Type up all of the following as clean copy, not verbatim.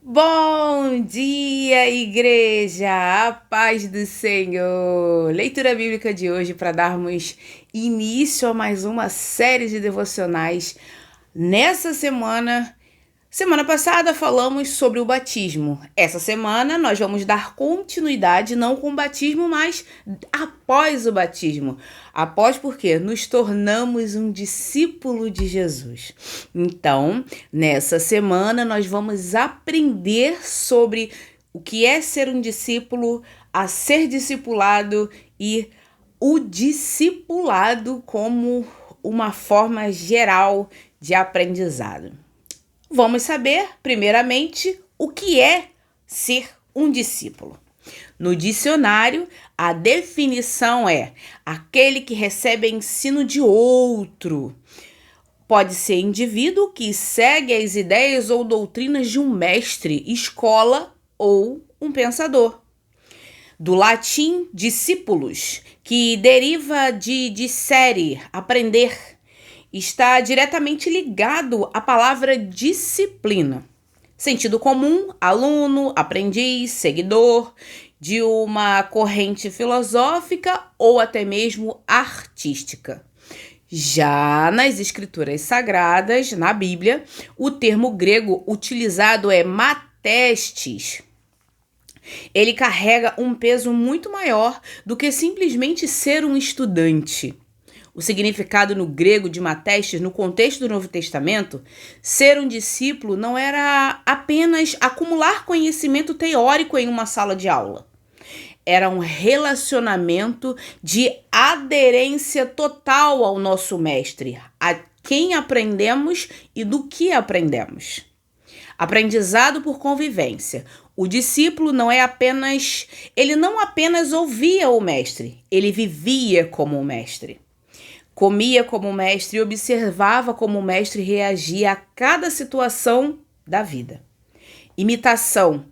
Bom dia, igreja! A paz do Senhor! Leitura bíblica de hoje para darmos início a mais uma série de devocionais. Nessa semana passada falamos sobre o batismo. Essa semana nós vamos dar continuidade, não com o batismo, mas após o batismo. Após porque nos tornamos um discípulo de Jesus. Então, nessa semana nós vamos aprender sobre o que é ser um discípulo, a ser discipulado e o discipulado como uma forma geral de aprendizado. Vamos saber, primeiramente, o que é ser um discípulo. No dicionário, a definição é aquele que recebe ensino de outro. Pode ser indivíduo que segue as ideias ou doutrinas de um mestre, escola ou um pensador. Do latim discípulos, que deriva de dicere, aprender, está diretamente ligado à palavra disciplina. Sentido comum, aluno, aprendiz, seguidor de uma corrente filosófica ou até mesmo artística. Já nas escrituras sagradas, na Bíblia, o termo grego utilizado é matestes. Ele carrega um peso muito maior do que simplesmente ser um estudante. O significado no grego de matestes, no contexto do Novo Testamento, ser um discípulo não era apenas acumular conhecimento teórico em uma sala de aula. Era um relacionamento de aderência total ao nosso mestre, a quem aprendemos e do que aprendemos. Aprendizado por convivência. O discípulo ele não apenas ouvia o mestre, ele vivia como o mestre. Comia como o mestre e observava como o mestre reagia a cada situação da vida. Imitação.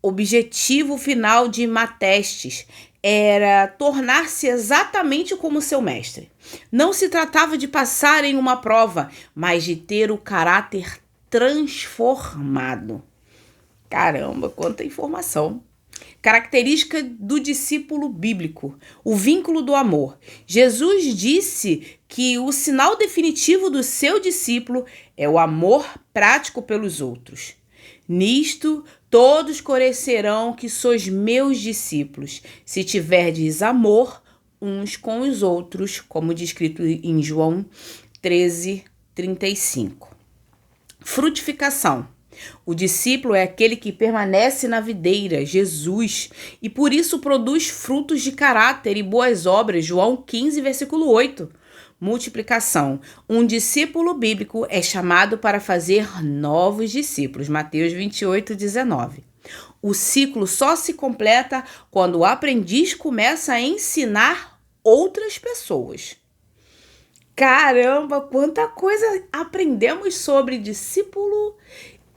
Objetivo final de Matestes era tornar-se exatamente como seu mestre. Não se tratava de passar em uma prova, mas de ter o caráter transformado. Caramba, quanta informação! Característica do discípulo bíblico, o vínculo do amor. Jesus disse que o sinal definitivo do seu discípulo é o amor prático pelos outros. Nisto, todos conhecerão que sois meus discípulos, se tiverdes amor uns com os outros, como descrito em João 13:35. Frutificação. O discípulo é aquele que permanece na videira, Jesus, e por isso produz frutos de caráter e boas obras, João 15, versículo 8. Multiplicação. Um discípulo bíblico é chamado para fazer novos discípulos, Mateus 28:19. O ciclo só se completa quando o aprendiz começa a ensinar outras pessoas. Caramba, quanta coisa aprendemos sobre discípulo.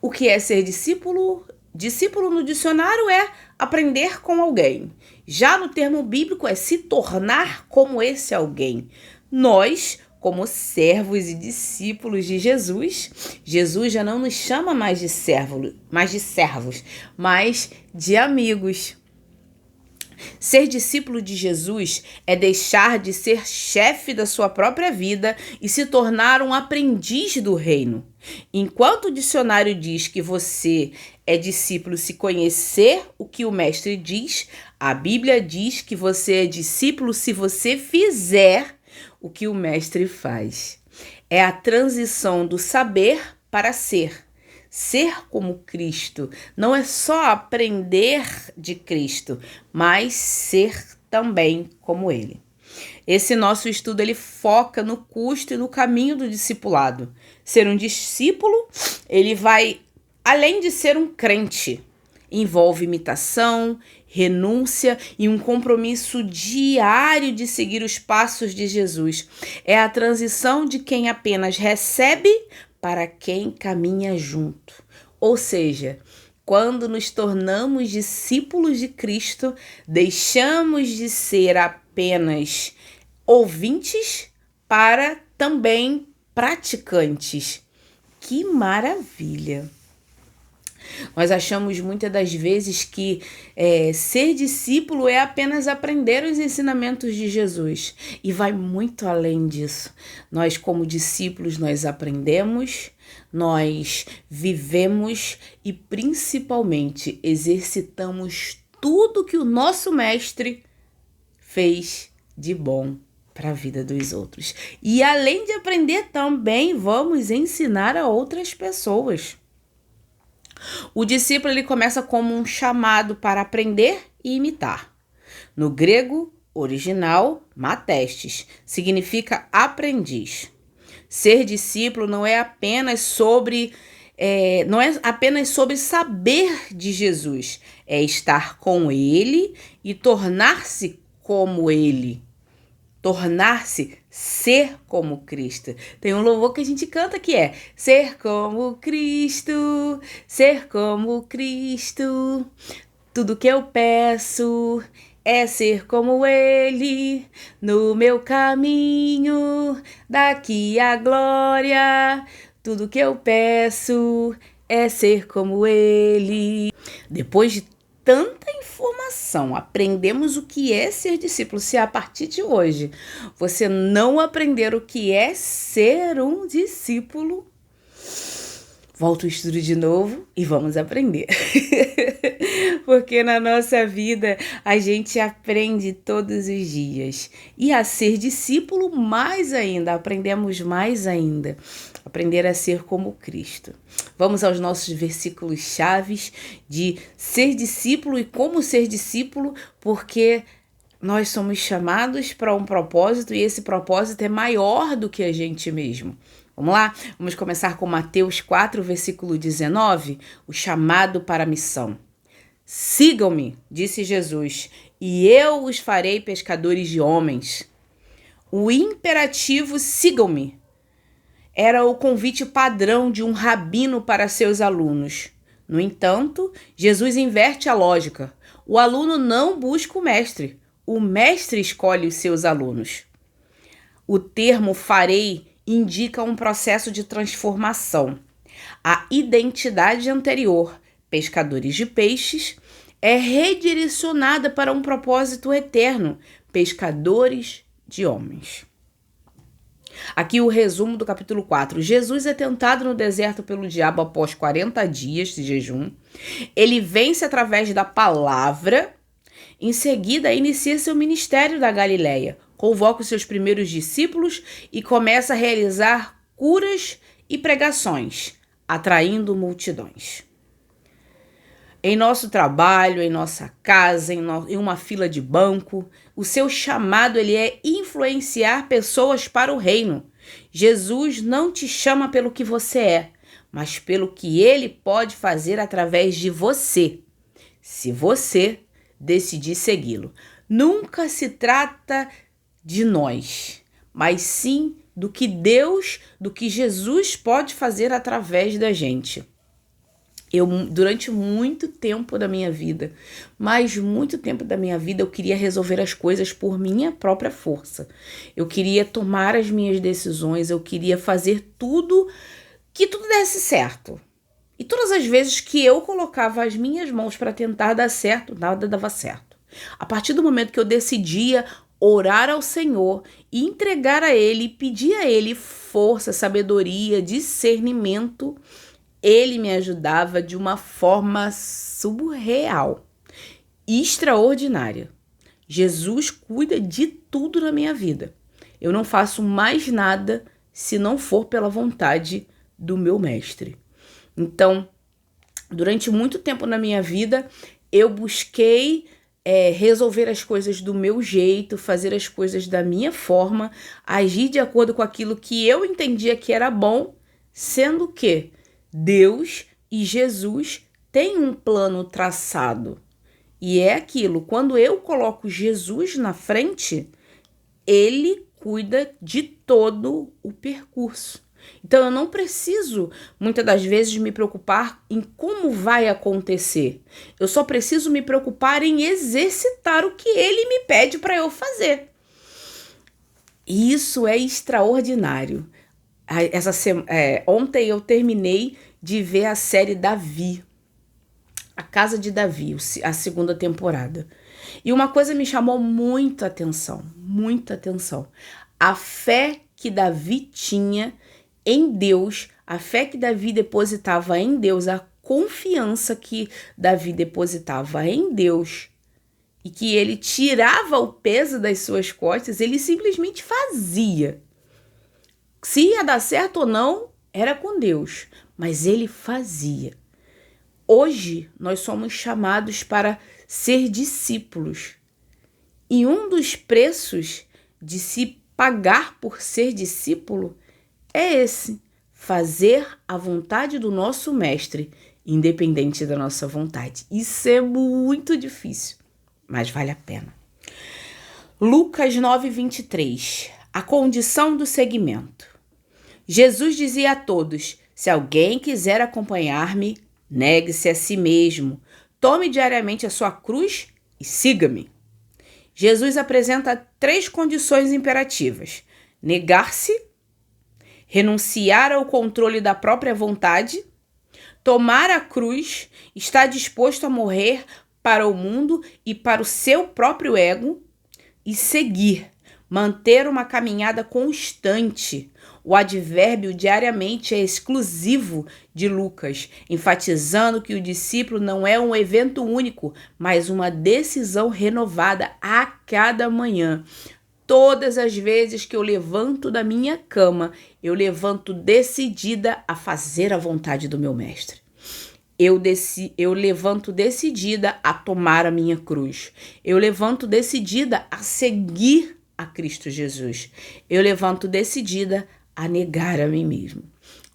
O que é ser discípulo? Discípulo no dicionário é aprender com alguém. Já no termo bíblico é se tornar como esse alguém. Nós, como servos e discípulos de Jesus, Jesus já não nos chama mais de servos, mas de amigos. Ser discípulo de Jesus é deixar de ser chefe da sua própria vida e se tornar um aprendiz do reino. Enquanto o dicionário diz que você é discípulo se conhecer o que o mestre diz, a Bíblia diz que você é discípulo se você fizer o que o mestre faz. É a transição do saber para ser. Ser como Cristo não é só aprender de Cristo, mas ser também como Ele. Esse nosso estudo ele foca no custo e no caminho do discipulado. Ser um discípulo, ele vai além de ser um crente. Envolve imitação, renúncia e um compromisso diário de seguir os passos de Jesus. É a transição de quem apenas recebe para quem caminha junto. Ou seja, quando nos tornamos discípulos de Cristo, deixamos de ser apenas ouvintes para também praticantes. Que maravilha! Nós achamos muitas das vezes que ser discípulo é apenas aprender os ensinamentos de Jesus. E vai muito além disso. Nós, como discípulos, nós aprendemos, nós vivemos e principalmente exercitamos tudo que o nosso mestre fez de bom para a vida dos outros. E além de aprender, também vamos ensinar a outras pessoas. O discípulo ele começa como um chamado para aprender e imitar. No grego original, matestes, significa aprendiz. Ser discípulo não é apenas sobre saber de Jesus, é estar com ele e tornar-se como ele. Tornar-se, ser como Cristo. Tem um louvor que a gente canta que é ser como Cristo, ser como Cristo. Tudo que eu peço é ser como Ele no meu caminho, daqui à glória. Tudo que eu peço é ser como Ele. Depois de tanta informação, aprendemos o que é ser discípulo. Se a partir de hoje você não aprender o que é ser um discípulo, volta o estudo de novo e vamos aprender. Porque na nossa vida a gente aprende todos os dias. E a ser discípulo mais ainda, aprendemos mais ainda. Aprender a ser como Cristo. Vamos aos nossos versículos chaves de ser discípulo e como ser discípulo, porque nós somos chamados para um propósito e esse propósito é maior do que a gente mesmo. Vamos lá? Vamos começar com Mateus 4, versículo 19, o chamado para a missão. Sigam-me, disse Jesus, e eu os farei pescadores de homens. O imperativo sigam-me era o convite padrão de um rabino para seus alunos. No entanto, Jesus inverte a lógica. O aluno não busca o mestre escolhe os seus alunos. O termo farei indica um processo de transformação. A identidade anterior, pescadores de peixes, é redirecionada para um propósito eterno, pescadores de homens. Aqui o resumo do capítulo 4. Jesus é tentado no deserto pelo diabo após 40 dias de jejum. Ele vence através da palavra. Em seguida, inicia seu ministério da Galileia. Convoca os seus primeiros discípulos e começa a realizar curas e pregações, atraindo multidões. Em nosso trabalho, em nossa casa, em uma fila de banco, o seu chamado ele é influenciar pessoas para o reino. Jesus não te chama pelo que você é, mas pelo que ele pode fazer através de você, se você decidir segui-lo. Nunca se trata de nós, mas sim do que Deus, do que Jesus pode fazer através da gente. Eu, durante muito tempo da minha vida, eu queria resolver as coisas por minha própria força. Eu queria tomar as minhas decisões, eu queria fazer que tudo desse certo. E todas as vezes que eu colocava as minhas mãos para tentar dar certo, nada dava certo. A partir do momento que eu decidia orar ao Senhor e entregar a Ele, pedir a Ele força, sabedoria, discernimento, Ele me ajudava de uma forma surreal, extraordinária. Jesus cuida de tudo na minha vida. Eu não faço mais nada se não for pela vontade do meu mestre. Então, durante muito tempo na minha vida, eu busquei resolver as coisas do meu jeito, fazer as coisas da minha forma, agir de acordo com aquilo que eu entendia que era bom, sendo que Deus e Jesus têm um plano traçado. E é aquilo, quando eu coloco Jesus na frente, Ele cuida de todo o percurso. Então eu não preciso, muitas das vezes, me preocupar em como vai acontecer. Eu só preciso me preocupar em exercitar o que Ele me pede para eu fazer. E isso é extraordinário. Ontem eu terminei de ver a série Davi. A Casa de Davi, a segunda temporada. E uma coisa me chamou muita atenção. A fé que Davi tinha em Deus, a fé que Davi depositava em Deus, a confiança que Davi depositava em Deus e que ele tirava o peso das suas costas, ele simplesmente fazia. Se ia dar certo ou não, era com Deus, mas ele fazia. Hoje, nós somos chamados para ser discípulos. E um dos preços de se pagar por ser discípulo é esse: fazer a vontade do nosso mestre, independente da nossa vontade. Isso é muito difícil, mas vale a pena. Lucas 9:23. A condição do seguimento. Jesus dizia a todos: se alguém quiser acompanhar-me, negue-se a si mesmo, tome diariamente a sua cruz e siga-me. Jesus apresenta 3 condições imperativas: negar-se, renunciar ao controle da própria vontade, tomar a cruz, estar disposto a morrer para o mundo e para o seu próprio ego, e seguir, manter uma caminhada constante. O advérbio diariamente é exclusivo de Lucas, enfatizando que o discípulo não é um evento único, mas uma decisão renovada a cada manhã. Todas as vezes que eu levanto da minha cama, eu levanto decidida a fazer a vontade do meu mestre. Eu levanto decidida a tomar a minha cruz. Eu levanto decidida a seguir a Cristo Jesus. Eu levanto decidida a negar a mim mesmo.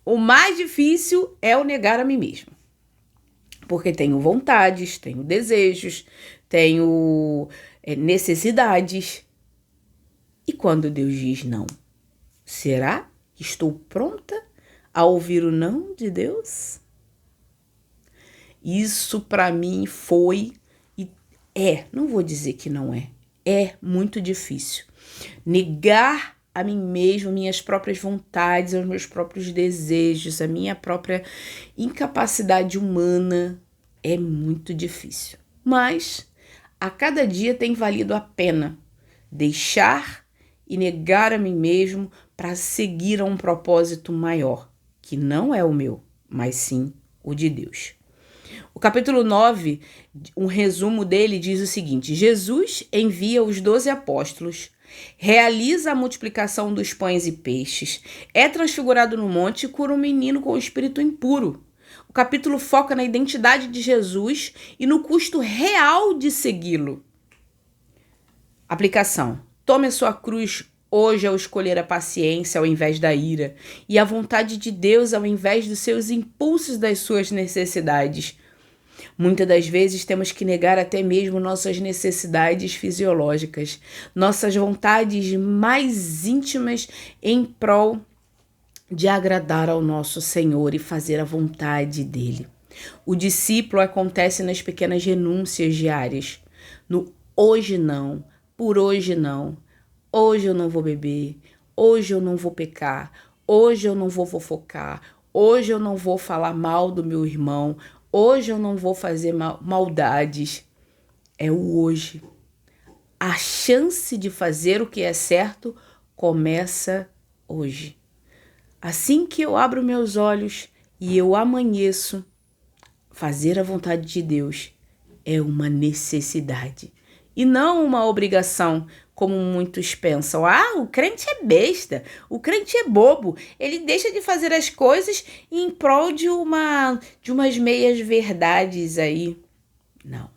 O mais difícil é o negar a mim mesmo. Porque tenho vontades, tenho desejos, tenho necessidades. E quando Deus diz não, será que estou pronta a ouvir o não de Deus? Isso para mim foi e não vou dizer que não é muito difícil. Negar a mim mesmo, minhas próprias vontades, os meus próprios desejos, a minha própria incapacidade humana é muito difícil. Mas a cada dia tem valido a pena deixar e negar a mim mesmo para seguir a um propósito maior, que não é o meu, mas sim o de Deus. O capítulo 9, um resumo dele diz o seguinte: Jesus envia os 12 apóstolos, realiza a multiplicação dos pães e peixes, é transfigurado no monte e cura um menino com o espírito impuro. O capítulo foca na identidade de Jesus e no custo real de segui-lo. Aplicação: tome a sua cruz hoje ao escolher a paciência ao invés da ira e a vontade de Deus ao invés dos seus impulsos, das suas necessidades. Muitas das vezes temos que negar até mesmo nossas necessidades fisiológicas, nossas vontades mais íntimas em prol de agradar ao nosso Senhor e fazer a vontade dele. O discípulo acontece nas pequenas renúncias diárias, no hoje não, por hoje não, hoje eu não vou beber, hoje eu não vou pecar, hoje eu não vou fofocar, hoje eu não vou falar mal do meu irmão, hoje eu não vou fazer maldades. É o hoje. A chance de fazer o que é certo começa hoje. Assim que eu abro meus olhos e eu amanheço, fazer a vontade de Deus é uma necessidade e não uma obrigação, como muitos pensam. O crente é besta, o crente é bobo, ele deixa de fazer as coisas em prol de umas meias verdades aí. Não,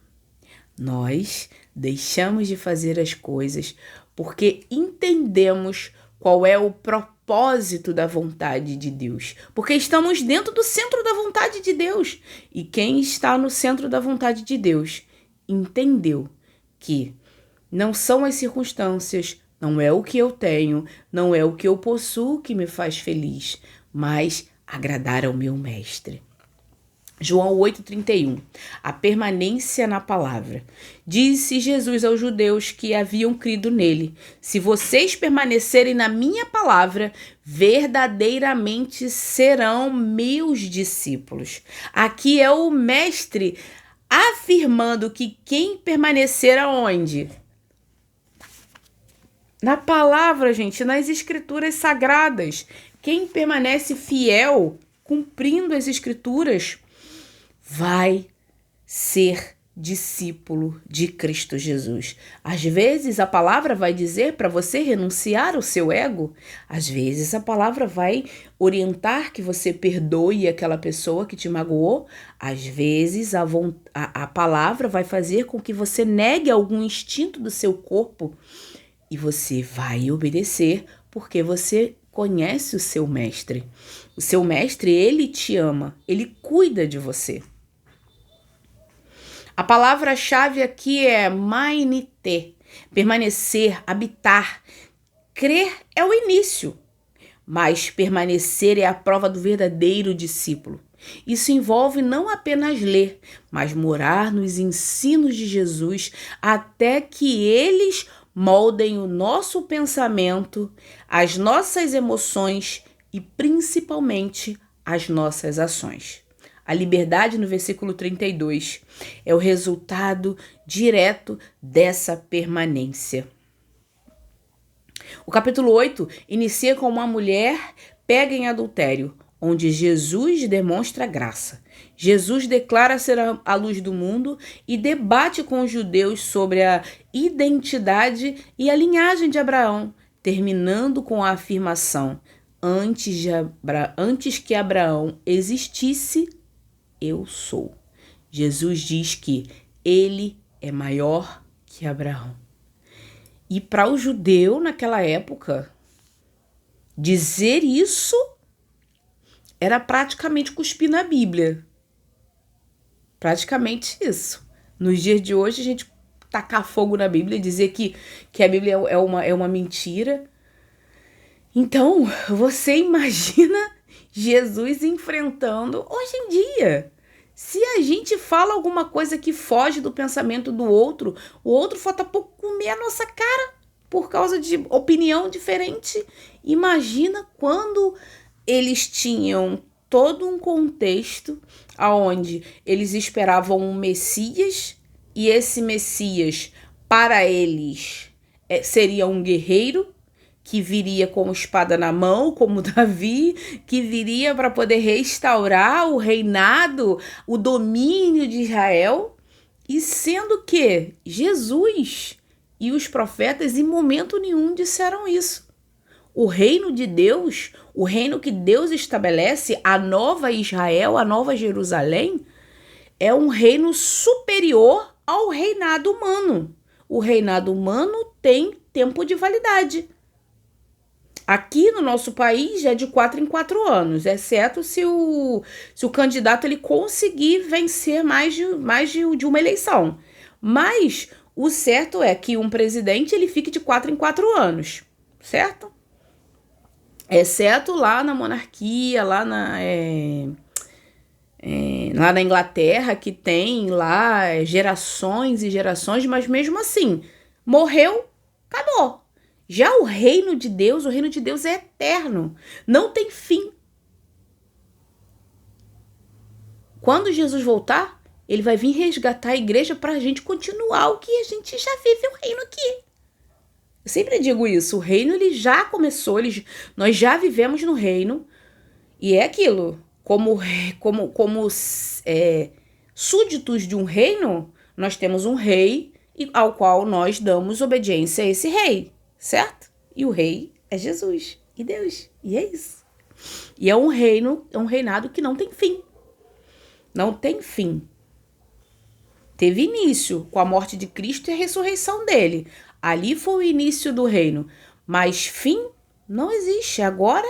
nós deixamos de fazer as coisas porque entendemos qual é o propósito da vontade de Deus, porque estamos dentro do centro da vontade de Deus, e quem está no centro da vontade de Deus entendeu que não são as circunstâncias, não é o que eu tenho, não é o que eu possuo que me faz feliz, mas agradar ao meu mestre. João 8,31. A permanência na palavra. Disse Jesus aos judeus que haviam crido nele: se vocês permanecerem na minha palavra, verdadeiramente serão meus discípulos. Aqui é o mestre afirmando que quem permanecer aonde? Na palavra, gente, nas escrituras sagradas. Quem permanece fiel, cumprindo as escrituras, vai ser discípulo de Cristo Jesus. Às vezes a palavra vai dizer para você renunciar ao seu ego. Às vezes a palavra vai orientar que você perdoe aquela pessoa que te magoou. Às vezes a palavra vai fazer com que você negue algum instinto do seu corpo e você vai obedecer porque você conhece o seu mestre. O seu mestre, ele te ama, ele cuida de você. A palavra-chave aqui é mainite, permanecer, habitar. Crer é o início, mas permanecer é a prova do verdadeiro discípulo. Isso envolve não apenas ler, mas morar nos ensinos de Jesus até que eles moldem o nosso pensamento, as nossas emoções e principalmente as nossas ações. A liberdade, no versículo 32, é o resultado direto dessa permanência. O capítulo 8 inicia com uma mulher pega em adultério, onde Jesus demonstra graça. Jesus declara ser a luz do mundo e debate com os judeus sobre a identidade e a linhagem de Abraão, terminando com a afirmação: antes que Abraão existisse, eu sou. Jesus diz que ele é maior que Abraão. E para o judeu naquela época, dizer isso era praticamente cuspir na Bíblia. Praticamente isso. Nos dias de hoje, a gente tacar fogo na Bíblia e dizer que a Bíblia é uma mentira. Então, você imagina Jesus enfrentando hoje em dia. Se a gente fala alguma coisa que foge do pensamento do outro, o outro falta pouco comer a nossa cara por causa de opinião diferente. Imagina quando eles tinham todo um contexto onde eles esperavam um Messias e esse Messias, para eles, seria um guerreiro que viria com espada na mão, como Davi, que viria para poder restaurar o reinado, o domínio de Israel, e sendo que Jesus e os profetas em momento nenhum disseram isso. O reino de Deus, o reino que Deus estabelece, a nova Israel, a nova Jerusalém, é um reino superior ao reinado humano. O reinado humano tem tempo de validade. Aqui no nosso país é de 4 em 4 anos, exceto se o candidato ele conseguir vencer mais de uma eleição. Mas o certo é que um presidente ele fique de 4 em 4 anos, certo? Exceto lá na monarquia, lá na Inglaterra, que tem lá gerações e gerações, mas mesmo assim, morreu, acabou. Já o reino de Deus é eterno, não tem fim. Quando Jesus voltar, ele vai vir resgatar a igreja para a gente continuar o que a gente já vive o reino aqui. Eu sempre digo isso, o reino ele já começou, nós já vivemos no reino, e é aquilo, como súditos de um reino, nós temos um rei ao qual nós damos obediência a esse rei, certo? E o rei é Jesus e Deus, e é isso. E é um reinado que não tem fim. Não tem fim. Teve início com a morte de Cristo e a ressurreição dele. Ali foi o início do reino. Mas fim não existe. Agora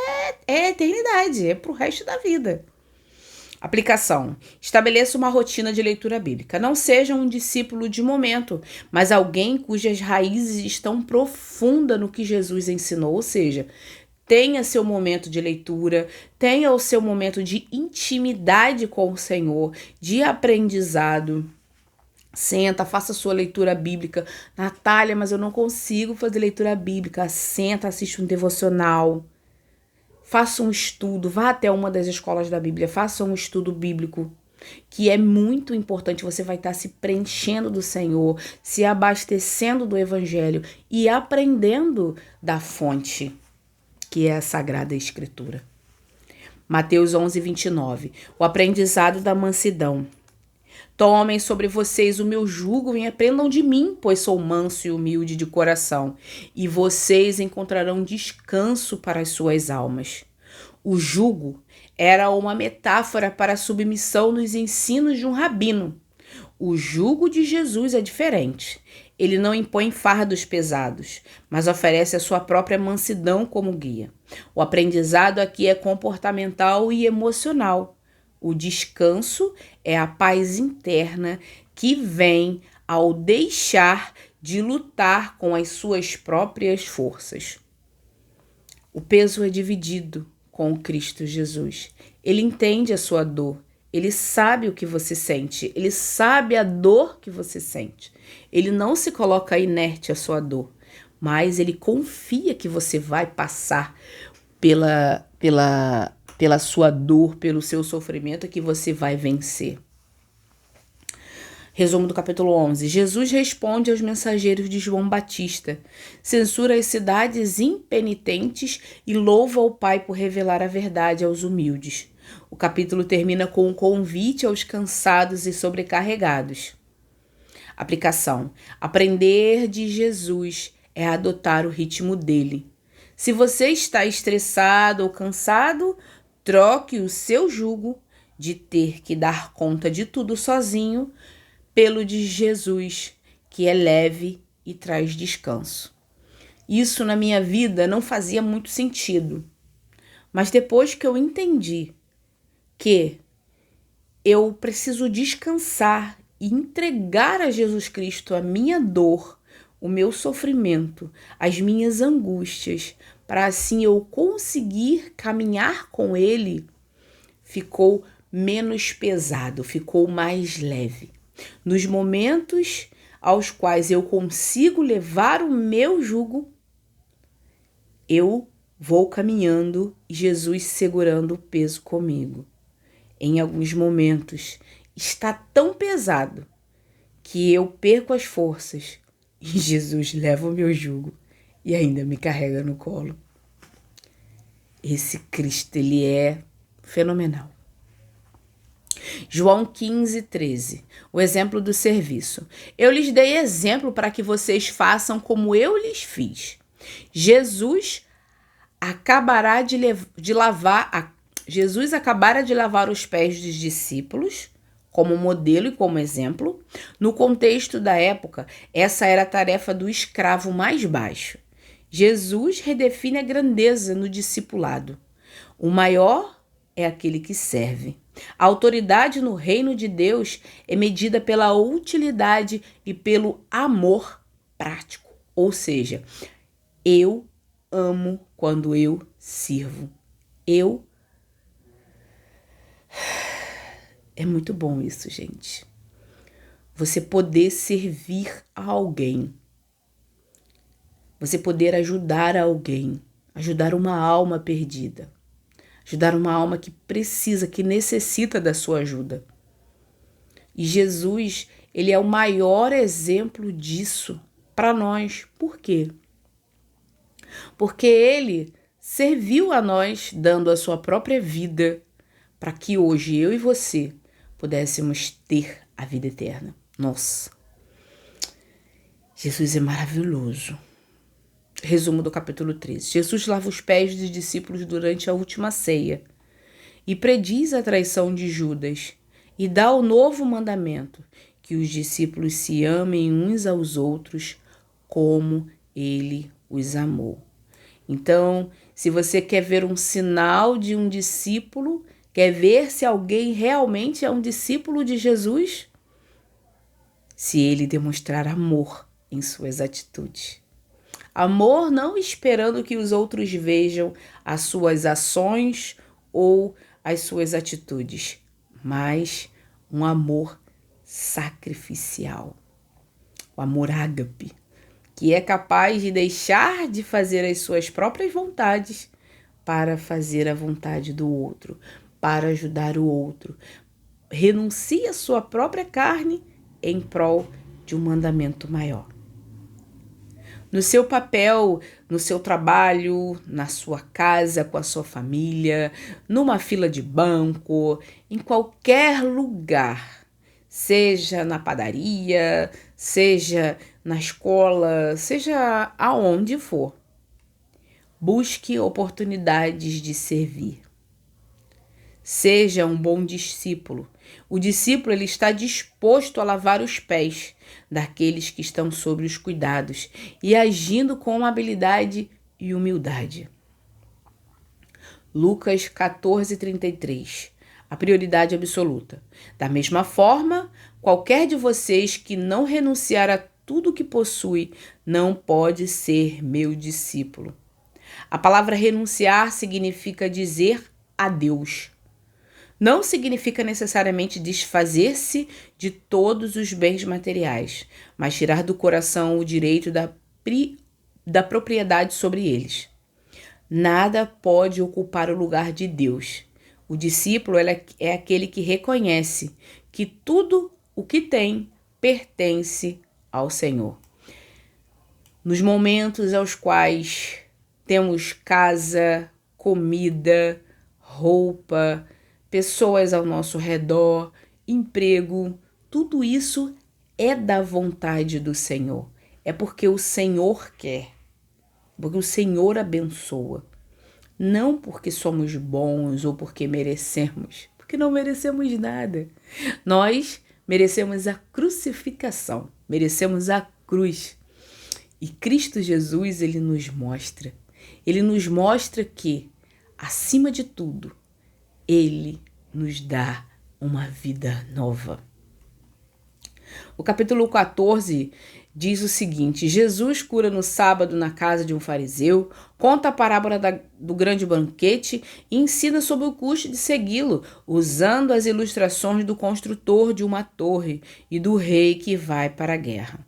é eternidade. É pro resto da vida. Aplicação. Estabeleça uma rotina de leitura bíblica. Não seja um discípulo de momento, mas alguém cujas raízes estão profundas no que Jesus ensinou. Ou seja, tenha seu momento de leitura, tenha o seu momento de intimidade com o Senhor, de aprendizado. Senta, faça sua leitura bíblica. Natália, mas eu não consigo fazer leitura bíblica. Senta, assiste um devocional. Faça um estudo, vá até uma das escolas da Bíblia, faça um estudo bíblico. que é muito importante. Você vai estar se preenchendo do Senhor, se abastecendo do Evangelho e aprendendo da fonte, que é a Sagrada Escritura. Mateus 11:29. O aprendizado da mansidão. Tomem sobre vocês o meu jugo e aprendam de mim, pois sou manso e humilde de coração, e vocês encontrarão descanso para as suas almas. O jugo era uma metáfora para a submissão nos ensinos de um rabino. O jugo de Jesus é diferente. Ele não impõe fardos pesados, mas oferece a sua própria mansidão como guia. O aprendizado aqui é comportamental e emocional. O descanso é a paz interna que vem ao deixar de lutar com as suas próprias forças. O peso é dividido com o Cristo Jesus. Ele entende a sua dor. Ele sabe o que você sente. Ele sabe a dor que você sente. Ele não se coloca inerte à sua dor, mas ele confia que você vai passar pela sua dor, pelo seu sofrimento, que você vai vencer. Resumo do capítulo 11. Jesus responde aos mensageiros de João Batista, censura as cidades impenitentes e louva o Pai por revelar a verdade aos humildes. O capítulo termina com um convite aos cansados e sobrecarregados. Aplicação. Aprender de Jesus é adotar o ritmo dele. Se você está estressado ou cansado, troque o seu jugo de ter que dar conta de tudo sozinho pelo de Jesus, que é leve e traz descanso. Isso na minha vida não fazia muito sentido. Mas depois que eu entendi que eu preciso descansar e entregar a Jesus Cristo a minha dor, o meu sofrimento, as minhas angústias, para assim eu conseguir caminhar com Ele, ficou menos pesado, ficou mais leve. Nos momentos aos quais eu consigo levar o meu jugo, eu vou caminhando e Jesus segurando o peso comigo. Em alguns momentos está tão pesado que eu perco as forças e Jesus leva o meu jugo e ainda me carrega no colo. Esse Cristo, ele é fenomenal. João 15:13, o exemplo do serviço. Eu lhes dei exemplo para que vocês façam como eu lhes fiz. Jesus acabara de lavar os pés dos discípulos, como modelo e como exemplo. No contexto da época, essa era a tarefa do escravo mais baixo. Jesus redefine a grandeza no discipulado. O maior é aquele que serve. A autoridade no reino de Deus é medida pela utilidade e pelo amor prático. Ou seja, eu amo quando eu sirvo. É muito bom isso, gente. Você poder servir a alguém. Você poder ajudar alguém. Ajudar uma alma perdida. Ajudar uma alma que precisa, que necessita da sua ajuda. E Jesus, ele é o maior exemplo disso para nós. Por quê? Porque ele serviu a nós dando a sua própria vida para que hoje eu e você pudéssemos ter a vida eterna. Nossa, Jesus é maravilhoso. Resumo do capítulo 13. Jesus lava os pés dos discípulos durante a última ceia e prediz a traição de Judas e dá o novo mandamento, que os discípulos se amem uns aos outros como ele os amou. Então, se você quer ver um sinal de um discípulo, quer ver se alguém realmente é um discípulo de Jesus, se ele demonstrar amor em suas atitudes. Amor não esperando que os outros vejam as suas ações ou as suas atitudes, mas um amor sacrificial, o amor ágape, que é capaz de deixar de fazer as suas próprias vontades para fazer a vontade do outro, para ajudar o outro, renuncie à sua própria carne em prol de um mandamento maior. No seu papel, no seu trabalho, na sua casa, com a sua família, numa fila de banco, em qualquer lugar, seja na padaria, seja na escola, seja aonde for. Busque oportunidades de servir. Seja um bom discípulo. O discípulo ele está disposto a lavar os pés daqueles que estão sob os cuidados e agindo com habilidade e humildade. Lucas 14:33. A prioridade absoluta. Da mesma forma, qualquer de vocês que não renunciar a tudo que possui não pode ser meu discípulo. A palavra renunciar significa dizer adeus. Não significa necessariamente desfazer-se de todos os bens materiais, mas tirar do coração o direito da propriedade sobre eles. Nada pode ocupar o lugar de Deus. O discípulo é aquele que reconhece que tudo o que tem pertence ao Senhor. Nos momentos aos quais temos casa, comida, roupa, pessoas ao nosso redor, emprego, tudo isso é da vontade do Senhor. É porque o Senhor quer, porque o Senhor abençoa. Não porque somos bons ou porque merecemos, porque não merecemos nada. Nós merecemos a crucificação, merecemos a cruz. E Cristo Jesus, ele nos mostra que, acima de tudo, ele nos dá uma vida nova. O capítulo 14 diz o seguinte: Jesus cura no sábado na casa de um fariseu, conta a parábola do grande banquete e ensina sobre o custo de segui-lo, usando as ilustrações do construtor de uma torre e do rei que vai para a guerra.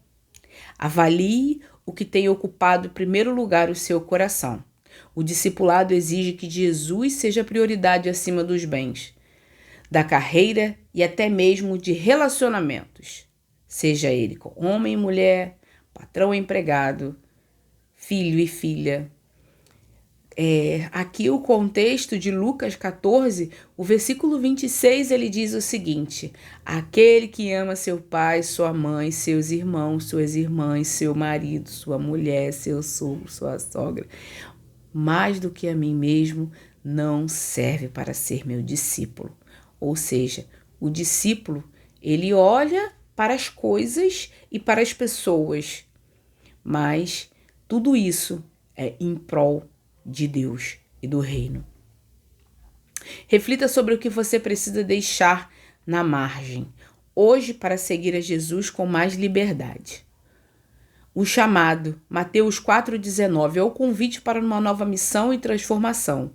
Avalie o que tem ocupado em primeiro lugar o seu coração. O discipulado exige que Jesus seja prioridade acima dos bens, da carreira e até mesmo de relacionamentos, seja ele com homem e mulher, patrão e empregado, filho e filha. Aqui o contexto de Lucas 14, o versículo 26, ele diz o seguinte: aquele que ama seu pai, sua mãe, seus irmãos, suas irmãs, seu marido, sua mulher, seu sogro, sua sogra, mais do que a mim mesmo, não serve para ser meu discípulo. Ou seja, o discípulo, ele olha para as coisas e para as pessoas, mas tudo isso é em prol de Deus e do reino. Reflita sobre o que você precisa deixar na margem hoje para seguir a Jesus com mais liberdade. O chamado, Mateus 4,19, é o convite para uma nova missão e transformação.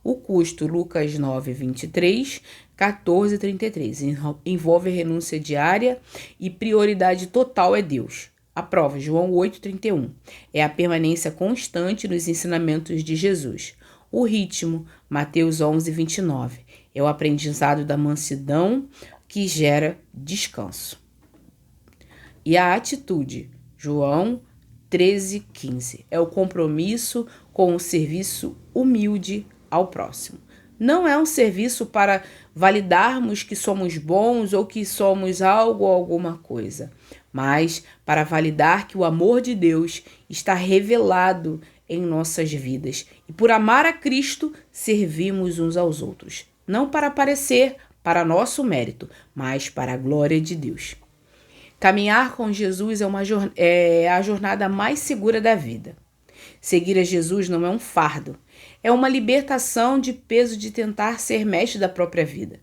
O custo, Lucas 9:23, 14:33, envolve renúncia diária e prioridade total é Deus. A prova, João 8,31, é a permanência constante nos ensinamentos de Jesus. O ritmo, Mateus 11:29, é o aprendizado da mansidão que gera descanso. E a atitude, João 13:15, é o compromisso com o serviço humilde ao próximo. Não é um serviço para validarmos que somos bons ou que somos algo ou alguma coisa, mas para validar que o amor de Deus está revelado em nossas vidas. E por amar a Cristo, servimos uns aos outros. Não para aparecer, para nosso mérito, mas para a glória de Deus. Caminhar com Jesus é a jornada mais segura da vida. Seguir a Jesus não é um fardo, é uma libertação de peso de tentar ser mestre da própria vida.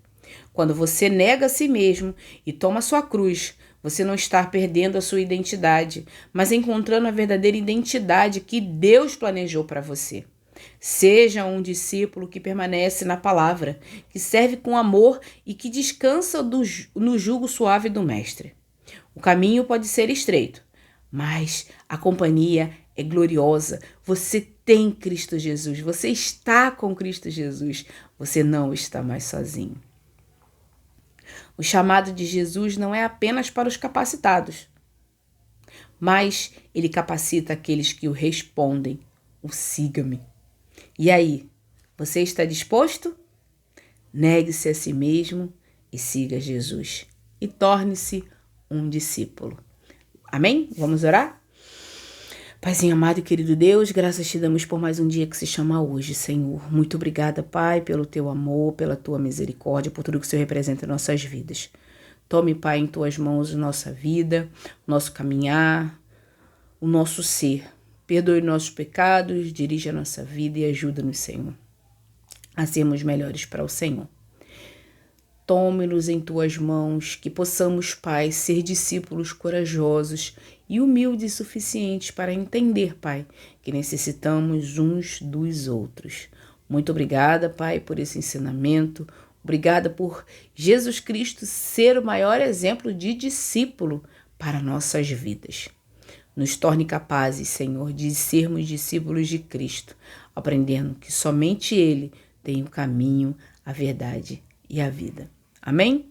Quando você nega a si mesmo e toma sua cruz, você não está perdendo a sua identidade, mas encontrando a verdadeira identidade que Deus planejou para você. Seja um discípulo que permanece na palavra, que serve com amor e que descansa no jugo suave do Mestre. O caminho pode ser estreito, mas a companhia é gloriosa. Você tem Cristo Jesus, você está com Cristo Jesus, você não está mais sozinho. O chamado de Jesus não é apenas para os capacitados, mas ele capacita aqueles que o respondem, o siga-me. E aí, você está disposto? Negue-se a si mesmo e siga Jesus. E torne-se um discípulo. Amém? Vamos orar? Paizinho amado e querido Deus, graças te damos por mais um dia que se chama hoje, Senhor. Muito obrigada, Pai, pelo teu amor, pela tua misericórdia, por tudo que o Senhor representa em nossas vidas. Tome, Pai, em tuas mãos a nossa vida, o nosso caminhar, o nosso ser. Perdoe nossos pecados, dirija a nossa vida e ajuda-nos, Senhor, a sermos melhores para o Senhor. Tome-nos em tuas mãos, que possamos, Pai, ser discípulos corajosos e humildes o suficientes para entender, Pai, que necessitamos uns dos outros. Muito obrigada, Pai, por esse ensinamento. Obrigada por Jesus Cristo ser o maior exemplo de discípulo para nossas vidas. Nos torne capazes, Senhor, de sermos discípulos de Cristo, aprendendo que somente Ele tem o caminho, a verdade e a vida. Amém?